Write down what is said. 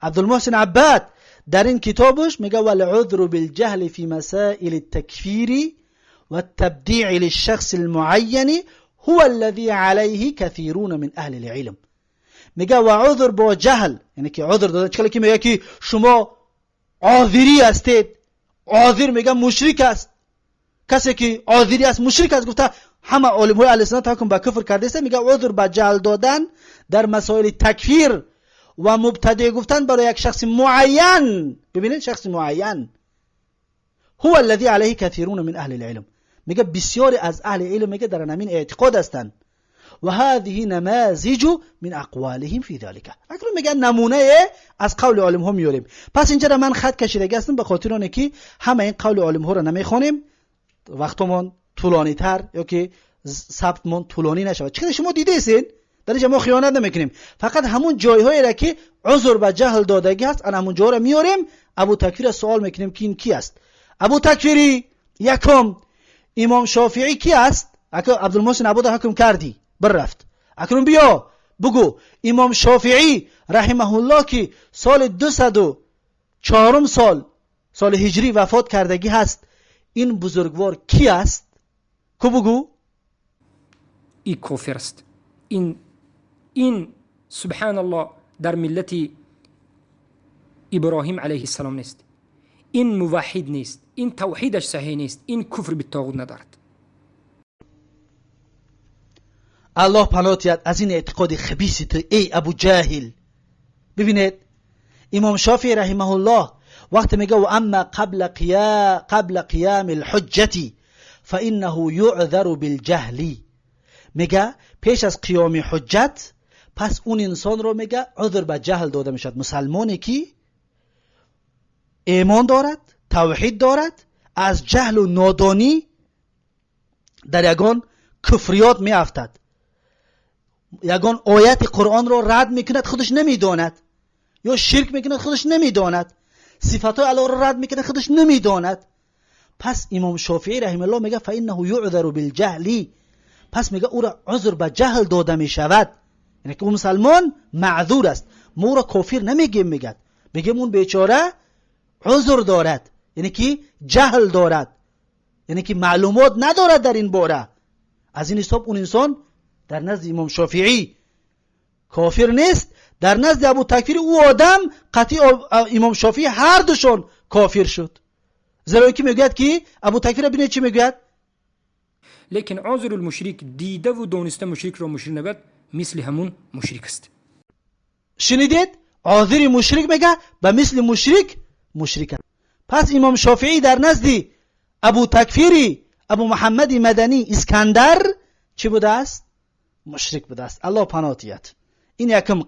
عبدالمحسن عباد در این کتابش میگه والعذر بالجهل في مسائل التكفير والتبديع للشخص المعين هو الذي عليه كثيرون من اهل العلم. میگه و عذر با جهل، یعنی که عذر دادن چکلی که میگه که شما عاذری هستید، عاذر میگه مشرک است، کسی که عاذری است مشرک است. گفته همه علمای اهل سنت حکم به کفر کرده است. میگه عذر با جهل دادن در مسائل تکفیر و مبتدع گفتن برای یک شخص معین، ببینید شخص معین، هو الذي عليه كثيرون من اهل العلم، میگه بسیاری از اهل علم میگه در همین اعتقاد هستند. و هذه نماذج من اقوالهم في ذلك. اگر میگن نمونه از قول علم ها میاریم. پس اینجا را من خط کشیده هستم به خاطر اونه که همه این قول علم ها را نمیخونیم، وقتمون طولانی تر یا که ثبتمون طولانی نشود. چون شما دیده ایستین در اینجا ما خیانت نمیکنیم، فقط همون جایهایی را که عذر به جهل دادگی هست ان همون جا را میاریم. ابو تکفیر سوال میکنیم که این کی است؟ ابو تکفیری یکم امام شافعی کی است؟ اگه عبدالمحسن عباد حکم کردی بررفت، اکنون بیا بگو امام شافعی رحمه الله که سال 204 سال هجری وفات کردگی هست، این بزرگوار کی است؟ کو بگو؟ این کافر است. این سبحان الله در ملت ابراهیم علیه السلام نیست، این موحد نیست، این توحیدش صحیح نیست، این کفر به طاغوت ندارد. الله پناهت یاد از این اعتقاد خبیثی تو ای ابو جاهل. ببینید امام شافعی رحمه الله وقت میگه و اما قبل قیام الحجتی فانه یعذر بالجهل، میگه پیش از قیام حجت پس اون انسان رو میگه عذر به جهل داده میشد. مسلمانی که ایمان دارد، توحید دارد، از جهل و نادانی در یگان کفریات میافتد، یگان آیت قرآن رو رد میکند خودش نمیداند، یا شرک میکند خودش نمیداند، صفاتهای الله رو رد میکند خودش نمیداند. پس امام شافعی رحمه الله میگه فانه یعذر بالجهل، پس میگه او را عذر به جهل داده میشود، یعنی که اون مسلمان معذور است. ما او را کافر نمیگیم، میگیم اون بیچاره عذر دارد، یعنی که جهل دارد، یعنی که معلومات ندارد در این باره. از این حساب اون انسان در نزد امام شافعی کافر نیست، در نزد ابو تکفیر او آدم قطعی امام شافعی هر دوشون کافر شد. زیرا که میگوید که ابو تکفیر ببینید چی میگوید، لیکن عذر المشرک دیده و دانسته مشرک را مشرک نبود مثل همون مشرک است. شنیدید؟ عذر مشرک میگه به مثل مشرک. پس امام شافعی در نزد ابو تکفیری ابو محمد مدنی اسکندر چی بوده است؟ مشرک بوده است. الله پناهت یاد. این یکم قول.